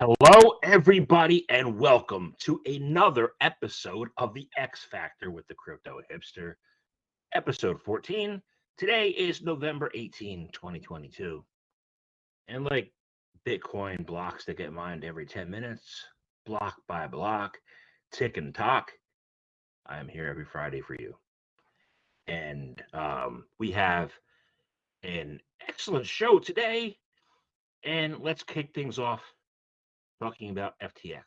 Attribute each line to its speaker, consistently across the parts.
Speaker 1: Hello, everybody, and welcome to another episode of the X Factor with the Crypto Hipster, episode 14. Today is November 18, 2022. And like Bitcoin blocks that get mined every 10 minutes, block by block, tick and talk, I am here every Friday for you. And we have an excellent show today. And let's kick things off talking about FTX.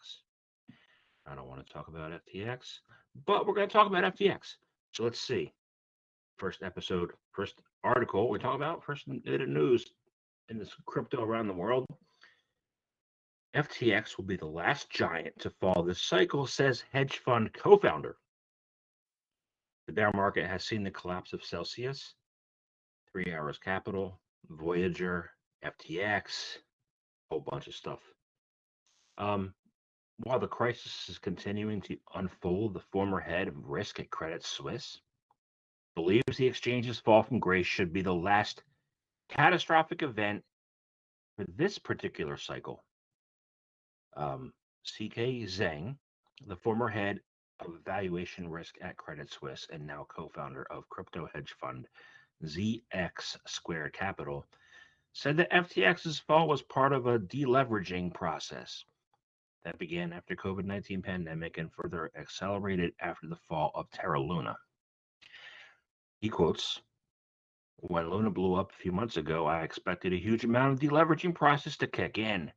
Speaker 1: I don't want to talk about FTX, but we're going to talk about FTX. So let's see. First episode, first article we talk about, first bit of news in this crypto around the world. FTX will be the last giant to fall this cycle, says hedge fund co founder. The bear market has seen the collapse of Celsius, 3 Hours Capital, Voyager, FTX, a whole bunch of stuff. While the crisis is continuing to unfold, the former head of risk at Credit Suisse believes the exchange's fall from grace should be the last catastrophic event for this particular cycle. CK Zhang, the former head of valuation risk at Credit Suisse and now co-founder of crypto hedge fund ZX Squared Capital, said that FTX's fall was part of a deleveraging process that began after COVID-19 pandemic and further accelerated after the fall of Terra Luna. He quotes, "When Luna blew up a few months ago, I expected a huge amount of deleveraging process to kick in.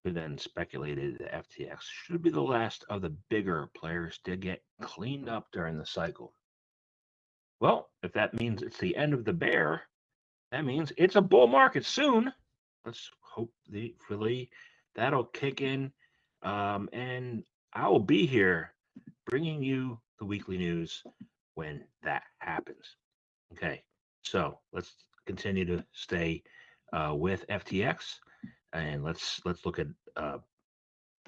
Speaker 1: Who then speculated that FTX should be the last of the bigger players to get cleaned up during the cycle. Well, if that means it's the end of the bear, that means it's a bull market soon. Let's hopefully that'll kick in. And I will be here bringing you the weekly news when that happens. Okay, so let's continue to stay with FTX, and let's look at.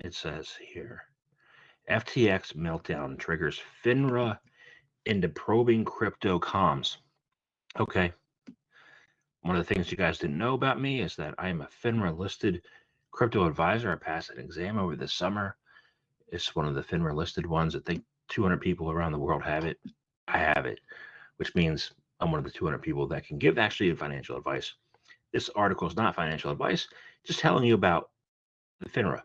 Speaker 1: It says here, FTX meltdown triggers FINRA into probing crypto comms. Okay, one of the things you guys didn't know about me is that I am a FINRA listed crypto advisor. I passed an exam over the summer. It's one of the FINRA listed ones. I think 200 people around the world have it. I have it, which means I'm one of the 200 people that can give actually financial advice. This article is not financial advice, just telling you about the FINRA.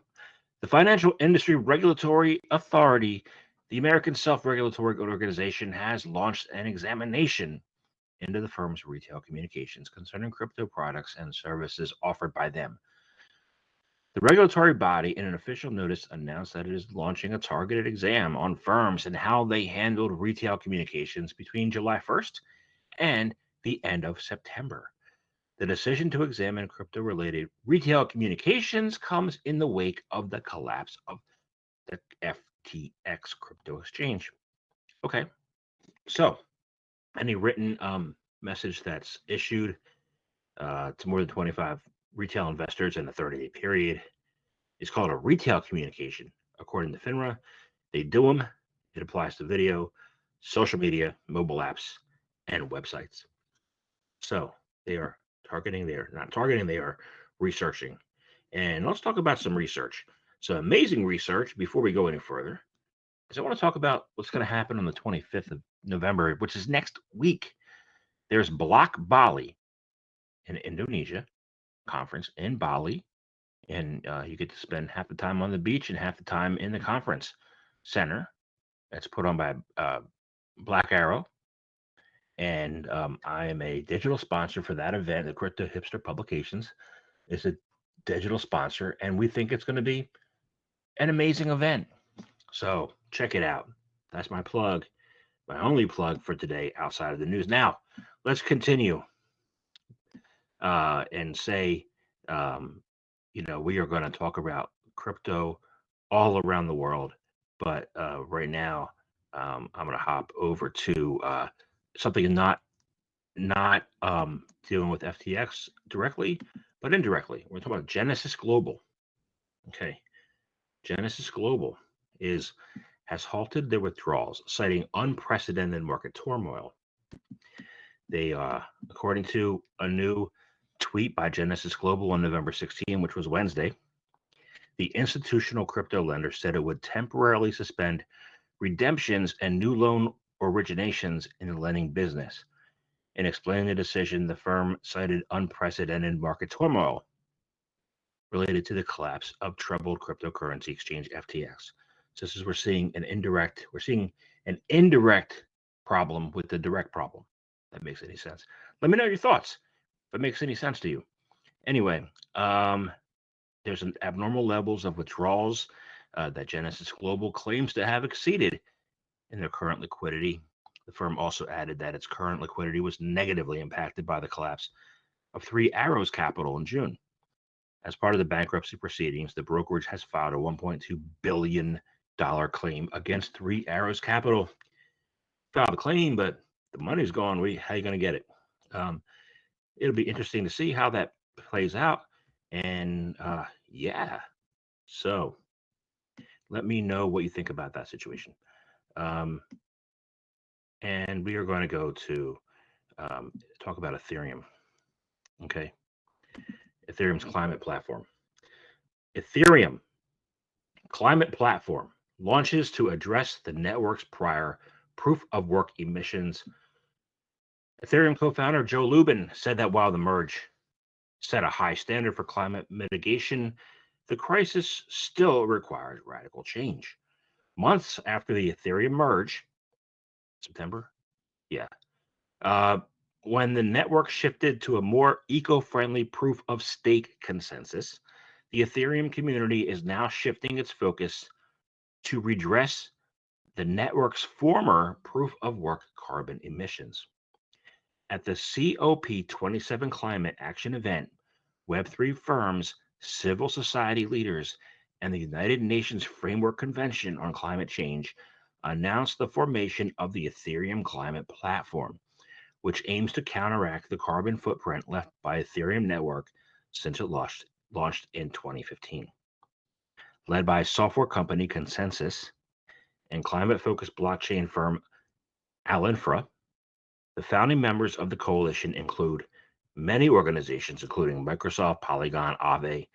Speaker 1: The Financial Industry Regulatory Authority, the American Self-Regulatory Organization, has launched an examination into the firm's retail communications concerning crypto products and services offered by them. The regulatory body, in an official notice, announced that it is launching a targeted exam on firms and how they handled retail communications between July 1st and the end of September. The decision to examine crypto-related retail communications comes in the wake of the collapse of the FTX crypto exchange. Okay, so any written message that's issued to more than 25 retail investors in a 30-day period is called a retail communication. According to FINRA, they do them. It applies to video, social media, mobile apps, and websites. So they are targeting, they are not targeting, they are researching. And let's talk about some research. So amazing research before we go any further, because I want to talk about what's going to happen on the 25th of November, which is next week. There's Block Bali in Indonesia, conference in Bali, and you get to spend half the time on the beach and half the time in the conference center. That's put on by Black Arrow, and I am a digital sponsor for that event. The Crypto Hipster Publications is a digital sponsor, and we think it's going to be an amazing event. So check it out. That's my plug, my only plug for today outside of the news. Now, let's continue and say, we are going to talk about crypto all around the world. But right now, I'm going to hop over to something not dealing with FTX directly, but indirectly. We're talking about Genesis Global. Okay, Genesis Global has halted their withdrawals, citing unprecedented market turmoil. They, according to a new tweet by Genesis Global on November 16, which was Wednesday, The institutional crypto lender said it would temporarily suspend redemptions and new loan originations in the lending business. In explaining the decision, the firm cited unprecedented market turmoil related to the collapse of troubled cryptocurrency exchange FTX. So this is we're seeing an indirect problem with the direct problem. If that makes any sense. Let me know your thoughts. If it makes any sense to you. Anyway, there's an abnormal levels of withdrawals that Genesis Global claims to have exceeded in their current liquidity. The firm also added that its current liquidity was negatively impacted by the collapse of Three Arrows Capital in June. As part of the bankruptcy proceedings, the brokerage has filed a $1.2 billion claim against Three Arrows Capital. Filed a claim, but the money's gone. How are you going to get it? It'll be interesting to see how that plays out. And yeah, so let me know what you think about that situation. And we are going to go to talk about Ethereum. Okay. Ethereum's climate platform. Ethereum climate platform launches to address the network's prior proof of work emissions. Ethereum co-founder Joe Lubin said that while the merge set a high standard for climate mitigation, the crisis still requires radical change. Months after the Ethereum merge, September, yeah, when the network shifted to a more eco-friendly proof of stake consensus, the Ethereum community is now shifting its focus to redress the network's former proof of work carbon emissions. At the COP27 Climate Action event, Web3 firms, civil society leaders, and the United Nations Framework Convention on Climate Change announced the formation of the Ethereum Climate Platform, which aims to counteract the carbon footprint left by Ethereum network since it launched in 2015. Led by software company Consensus and climate-focused blockchain firm Alinfra, the founding members of the coalition include many organizations, including Microsoft, Polygon, Aave,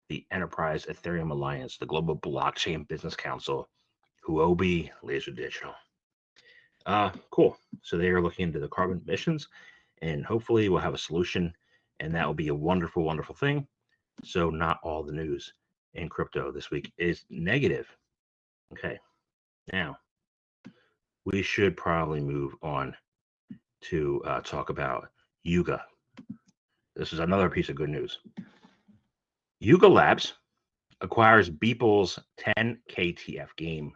Speaker 1: the Enterprise Ethereum Alliance, the Global Blockchain Business Council, Huobi, Laser Digital. Cool. So they are looking into the carbon emissions, and hopefully we'll have a solution, and that will be a wonderful, wonderful thing. So not all the news in crypto this week is negative. Okay. Now, we should probably move on to talk about Yuga. This is another piece of good news. Yuga Labs acquires Beeple's 10KTF game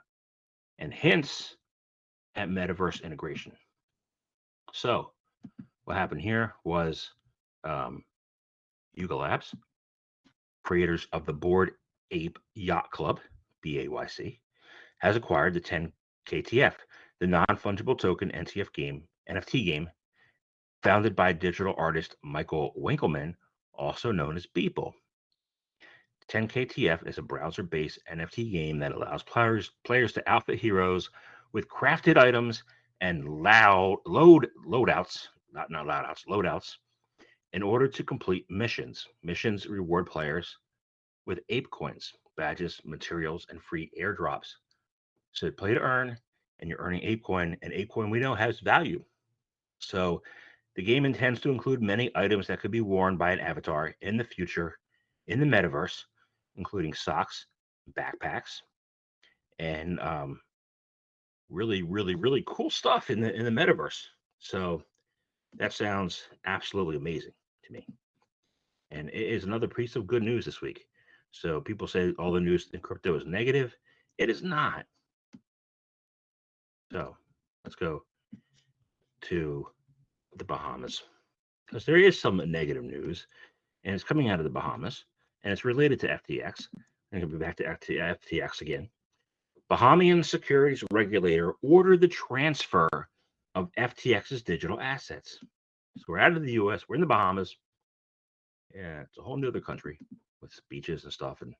Speaker 1: and hints at metaverse integration. So, what happened here was Yuga Labs, creators of the Bored Ape Yacht Club, BAYC, has acquired the 10KTF, the non-fungible token NFT game, founded by digital artist Michael Winkelmann, also known as Beeple. 10KTF is a browser-based NFT game that allows players to outfit heroes with crafted items and loadouts in order to complete missions. Missions reward players with ape coins, badges, materials, and free airdrops. So play to earn, and you're earning ape coin, and ape coin we know has value. So the game intends to include many items that could be worn by an avatar in the future in the metaverse, including socks, backpacks, and really, really, really cool stuff in the metaverse. So that sounds absolutely amazing to me. And it is another piece of good news this week. So people say all the news in crypto is negative. It is not. So let's go to the Bahamas, because there is some negative news, and it's coming out of the Bahamas, and it's related to FTX. I'm going to be back to FTX again. Bahamian securities regulator ordered the transfer of FTX's digital assets. So we're out of the U.S. We're in the Bahamas. Yeah, it's a whole new other country with beaches and stuff, and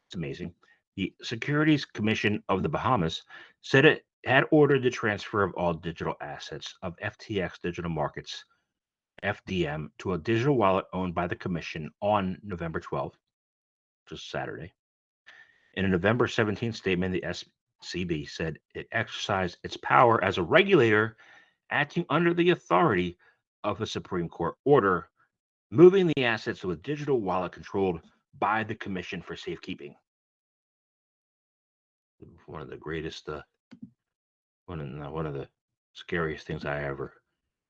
Speaker 1: it's amazing. The Securities Commission of the Bahamas said it had ordered the transfer of all digital assets of FTX Digital Markets, FDM, to a digital wallet owned by the commission on November 12th, just Saturday. In a November 17th statement, the SCB said it exercised its power as a regulator acting under the authority of a Supreme Court order, moving the assets to a digital wallet controlled by the Commission for Safekeeping. One of the greatest, one of the scariest things I ever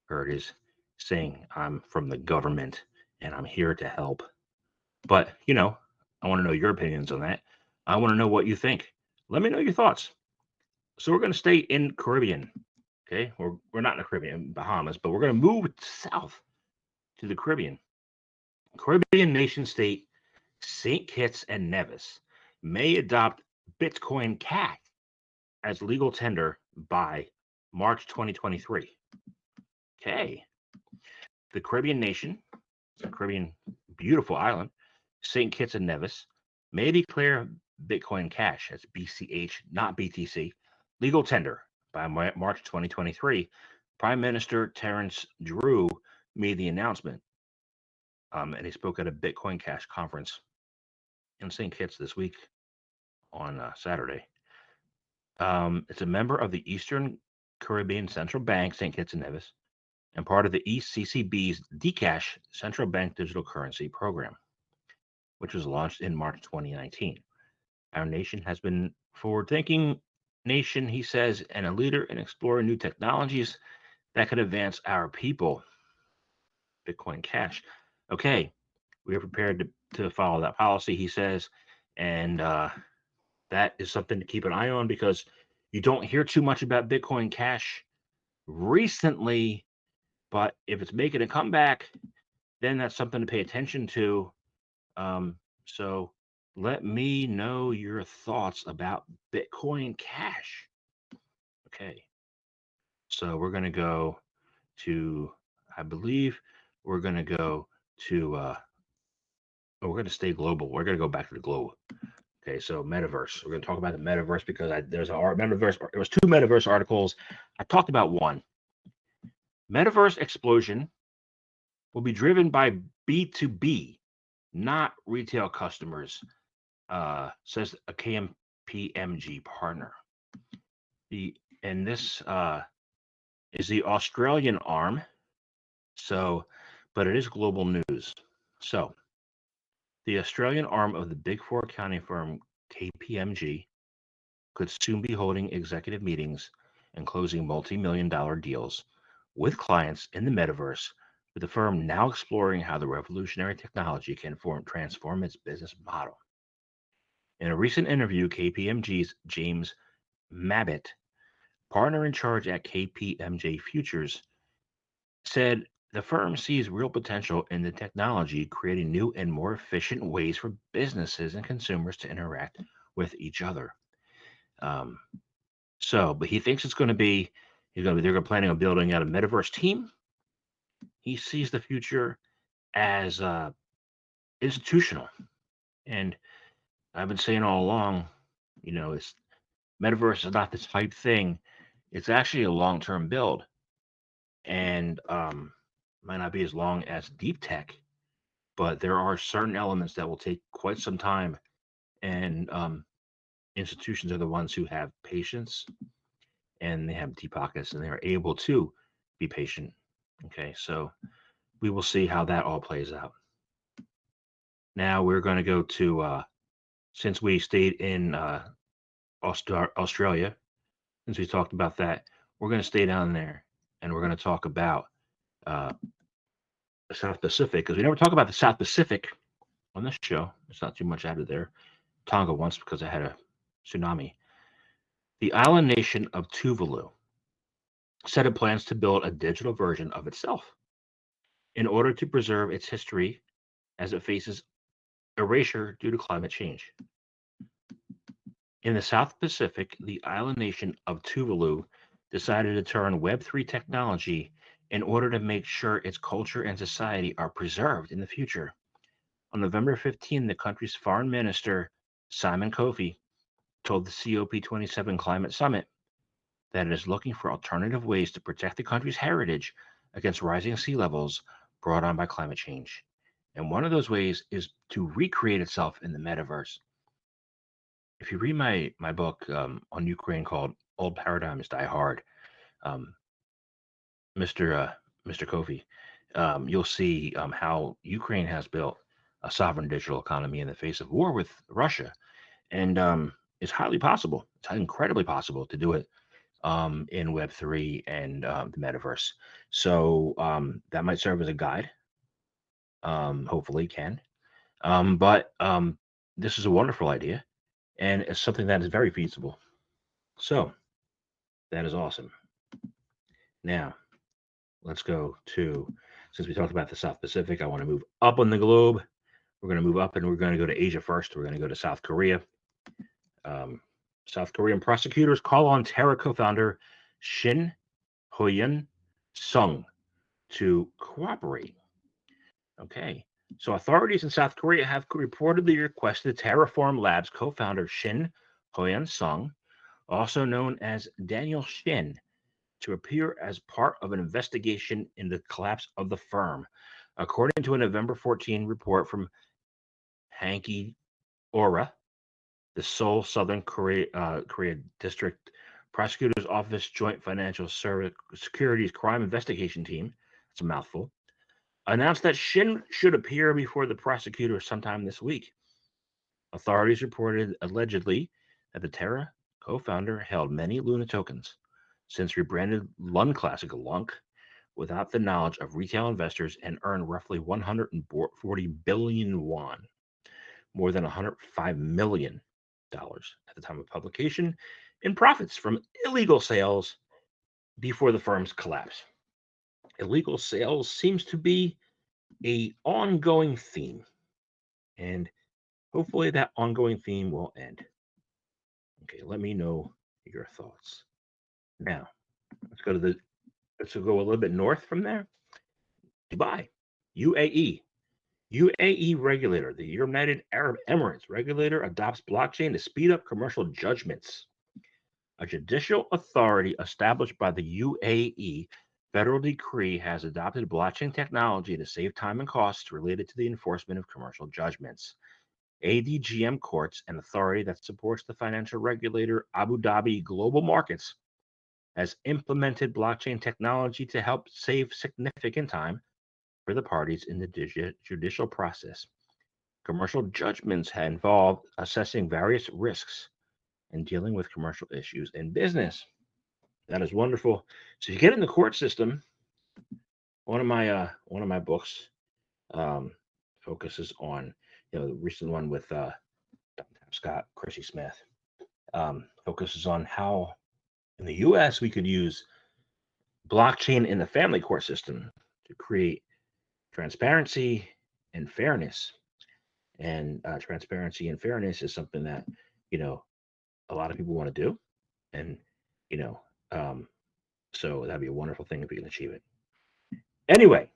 Speaker 1: heard is saying I'm from the government and I'm here to help. But I want to know your opinions on that. I want to know what you think. Let me know your thoughts. So we're going to stay in Caribbean. Okay, we're not in the Caribbean, Bahamas, but we're going to move south to the Caribbean. Caribbean nation state St. Kitts and Nevis may adopt Bitcoin Cash as legal tender by March 2023. Okay. The Caribbean nation, the Caribbean beautiful island, St. Kitts and Nevis, may declare Bitcoin Cash, as BCH, not BTC, legal tender by March 2023. Prime Minister Terence Drew made the announcement, and he spoke at a Bitcoin Cash conference in St. Kitts this week on Saturday. It's a member of the Eastern Caribbean Central Bank, St. Kitts and Nevis, and part of the ECCB's Dcash Central Bank Digital Currency Program, which was launched in March 2019. Our nation has been forward-thinking nation, he says, and a leader in exploring new technologies that could advance our people. Bitcoin Cash. Okay, we are prepared to follow that policy, he says, and that is something to keep an eye on because you don't hear too much about Bitcoin Cash recently, but if it's making a comeback, then that's something to pay attention to. So let me know your thoughts about Bitcoin Cash. Okay. So we're going to go to, I believe we're going to go to, we're going to stay global. We're going to go back to the globe. Okay, so metaverse. We're going to talk about the metaverse because there's a metaverse. There was two metaverse articles. I talked about one. Metaverse explosion will be driven by B2B, not retail customers, says a KPMG partner. This is the Australian arm. But it is global news. So the Australian arm of the Big Four accounting firm KPMG could soon be holding executive meetings and closing multi-million-dollar deals with clients in the metaverse, with the firm now exploring how the revolutionary technology can transform its business model. In a recent interview, KPMG's James Mabbitt, partner in charge at KPMG Futures, said the firm sees real potential in the technology, creating new and more efficient ways for businesses and consumers to interact with each other. But he thinks they're planning on building out a metaverse team. He sees the future as institutional, and I've been saying all along, it's metaverse is not this hype thing. It's actually a long-term build, and might not be as long as deep tech, but there are certain elements that will take quite some time, and institutions are the ones who have patience and they have deep pockets and they're able to be patient. Okay, so we will see how that all plays out. Now we're going to go to, since we stayed in Australia, since we talked about that, we're going to stay down there and we're going to talk about the South Pacific, because we never talk about the South Pacific on this show. It's not too much out of there. Tonga once, because I had a tsunami. The island nation of Tuvalu said it plans to build a digital version of itself in order to preserve its history as it faces erasure due to climate change. In the South Pacific, the island nation of Tuvalu decided to turn Web3 technology in order to make sure its culture and society are preserved in the future. On November 15, the country's foreign minister, Simon Kofi, told the COP27 Climate Summit that it is looking for alternative ways to protect the country's heritage against rising sea levels brought on by climate change. And one of those ways is to recreate itself in the metaverse. if you read my book on Ukraine called Old Paradigms Die Hard, um, Mr. Mr. Kofi, you'll see how Ukraine has built a sovereign digital economy in the face of war with Russia, and it's highly possible. It's incredibly possible to do it in Web3 and the metaverse. So that might serve as a guide. Hopefully, can. But this is a wonderful idea, and it's something that is very feasible. So that is awesome. Now let's go to, since we talked about the South Pacific, I want to move up on the globe. We're going to move up and we're going to go to Asia first. We're going to go to South Korea. Um, South Korean prosecutors call on Terra co-founder Shin Hoyun Sung to cooperate. Okay. So authorities in South Korea have reportedly requested Terraform Labs co-founder Shin Hoyun Sung, also known as Daniel Shin, to appear as part of an investigation in the collapse of the firm. According to a November 14 report from Hanki Ora, the Seoul Southern Korea District Prosecutor's Office Joint Financial Securities Crime Investigation Team, that's a mouthful, announced that Shin should appear before the prosecutor sometime this week. Authorities reported allegedly that the Terra co-founder held many Luna tokens, since rebranded Lun Classic Lunk, without the knowledge of retail investors, and earned roughly 140 billion won, more than $105 million at the time of publication, in profits from illegal sales before the firm's collapse. Illegal sales seems to be a ongoing theme, and hopefully that ongoing theme will end. Okay, let me know your thoughts. Now, let's go a little bit north from there. Dubai, UAE. UAE regulator, the United Arab Emirates regulator, adopts blockchain to speed up commercial judgments. A judicial authority established by the UAE federal decree has adopted blockchain technology to save time and costs related to the enforcement of commercial judgments. ADGM Courts, an authority that supports the financial regulator Abu Dhabi Global Markets, has implemented blockchain technology to help save significant time for the parties in the judicial process. Commercial judgments have involved assessing various risks and dealing with commercial issues in business. That is wonderful. So if you get in the court system, one of my books um, focuses on, the recent one with Scott Chrissy Smith, focuses on how in the U.S. we could use blockchain in the family court system to create transparency and fairness. And transparency and fairness is something that you know a lot of people want to do, and you know, um, so that'd be a wonderful thing if we can achieve it. Anyway,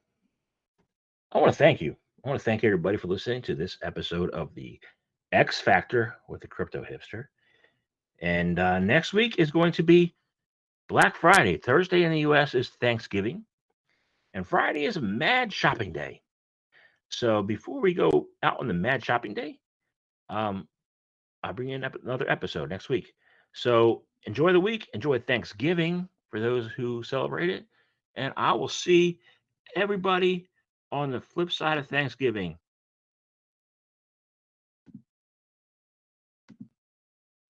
Speaker 1: I want to thank you. I want to thank everybody for listening to this episode of the X Factor with the Crypto Hipster. And next week is going to be Black Friday. Thursday in the U.S. is Thanksgiving, and Friday is Mad Shopping Day. So before we go out on the Mad Shopping Day, um, I'll bring in another episode next week. So enjoy the week. Enjoy Thanksgiving for those who celebrate it. And I will see everybody on the flip side of Thanksgiving.